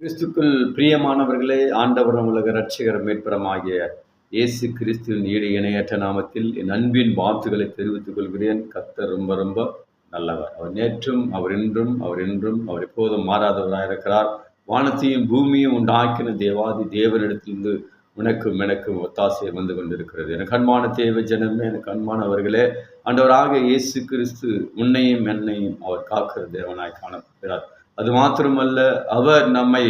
கிறிஸ்துக்குள் பிரியமானவர்களே, ஆண்டவரும் உலக இரட்சகர் மீட்பருமாகிய இயேசு கிறிஸ்துவின் ஈடு இணையற்ற நாமத்தில் என் அன்பின் வாழ்த்துக்களை தெரிவித்துக் கொள்கிறேன். கர்த்தர் ரொம்ப ரொம்ப நல்லவர். அவர் நேற்றும், அவர் இன்றும், அவர் எப்போதும் மாறாதவராயிருக்கிறார். வானத்தையும் பூமியும் உண்டாக்கின தேவாதி தேவனிடத்திலிருந்து உனக்கும் எனக்கும் ஒத்தாசை வந்து கொண்டிருக்கிறது. எனக்கு அன்பான தேவ ஜனமே, எனக்கு அன்பானவர்களே, ஆண்டவராக இயேசு கிறிஸ்து உன்னையும் என்னையும் அவர் காக்கிற தேவனாய் காணப்படுகிறார். அது மாத்திரமல்ல, அவர் நம்மை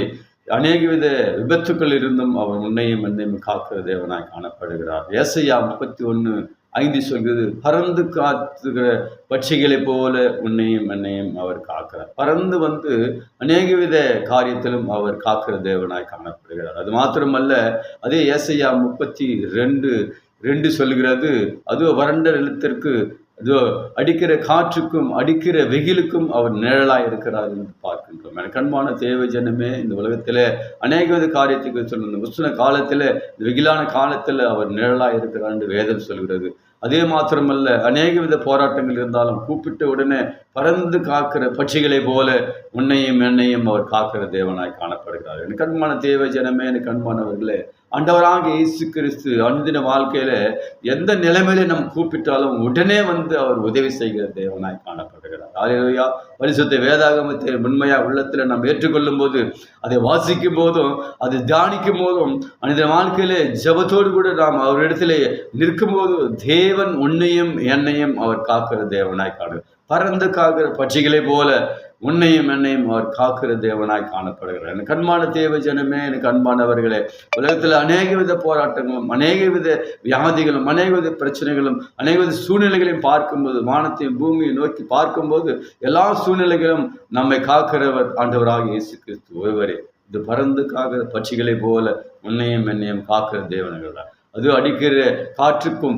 அநேகவித விபத்துக்கள் இருந்தும் அவர் உன்னையும் என்னையும் காக்கிற தேவனாய் காணப்படுகிறார். ஏசாயா 31:5 சொல்கிறது, பறந்து காத்துகிற பட்சிகளைப் போல உன்னையும் என்னையும் அவர் காக்கிறார். பறந்து வந்து அநேகவித காரியத்திலும் அவர் காக்கிற தேவனாய் காணப்படுகிறார். அது மாத்திரமல்ல, அதே ஏசாயா 32:2 சொல்கிறது, அது வறண்ட நிலத்திற்கு இதோ அடிக்கிற காற்றுக்கும் அடிக்கிற வெயிலுக்கும் அவர் நிழலாய் இருக்கிறார் என்று பார்க்கின்றோம். எனக்கு அன்பான தேவ ஜனமே, இந்த உலகத்திலே அநேக காரியத்துக்கு சொல்லுங்க. உஷ்ண காலத்தில், வெயிலான காலத்தில் அவர் நிழலாய் இருக்கிறார் என்று வேதம் சொல்கிறது. அதே மாத்திரமல்ல, அநேக வித போராட்டங்கள் இருந்தாலும் கூப்பிட்ட உடனே பறந்து காக்கிற பட்சிகளை போல உன்னையும் என்னையும் அவர் காக்கிற தேவனாய் காணப்படுகிறார். எனக்கு அன்பான தேவ ஜனமே, எனக்கு அன்பானவர்களே, ஆண்டவராக இயேசு கிறிஸ்து அனுதின வாழ்க்கையில எந்த நிலைமையில நம்ம கூப்பிட்டாலும் உடனே வந்து அவர் உதவி செய்கிற தேவனாய் காணப்படுகிறார். அல்லேலூயா. பரிசுத்த வேதாகமத்தை உண்மையா உள்ளத்துல நாம் ஏற்றுக்கொள்ளும் போது, அதை வாசிக்கும் போதும், அதை தியானிக்கும் போதும், அனுதின வாழ்க்கையில ஜெபத்தோடு கூட நாம் அவரிடத்திலே நிற்கும் போது தேவன் உன்னையும் என்னையும் அவர் காக்கிற தேவனாய் காண பறந்து காக்கிற பட்சிகளை போல உன்னையும் என்னையும் அவர் காக்கிற தேவனாய் காணப்படுகிறார். எனக்கு அன்பான தேவ ஜனமே, எனக்கு அன்பானவர்களே, உலகத்தில் அநேக வித போராட்டங்களும், அநேக வித வியாதிகளும், அநேக வித பிரச்சனைகளும், அநேக வித சூழ்நிலைகளையும் பார்க்கும்போது, வானத்தையும் பூமியை நோக்கி பார்க்கும்போது, எல்லா சூழ்நிலைகளும் நம்மை காக்கிறவர் ஆண்டவராக இயேசு கிறிஸ்து ஒருவரே. இது பறந்து காக்கிற பட்சிகளை போல உன்னையும் என்னையும் காக்கிற தேவனர்கள். அது அடிக்கிற காற்றுக்கும்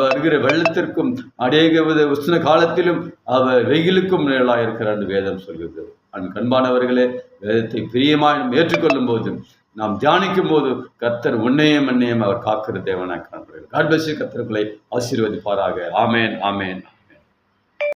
வருகிற வெள்ளத்திற்கும் அநேக வித உஷ்ண காலத்திலும் அவர் வெயிலுக்கும் நிழலாக இருக்கிறார் என்று வேதம் சொல்கிறது. அன்பானவர்களே, வேதத்தை பிரியமாய் நாம் ஏற்றுக்கொள்ளும் போது, நாம் தியானிக்கும் போது கர்த்தர் உன்னையும் என்னையும் அவர் காக்கிற தேவனாய் காணப்படுகிறார். God bless you. கர்த்தர்களை ஆசீர்வதிப்பாராக. ஆமேன், ஆமேன்.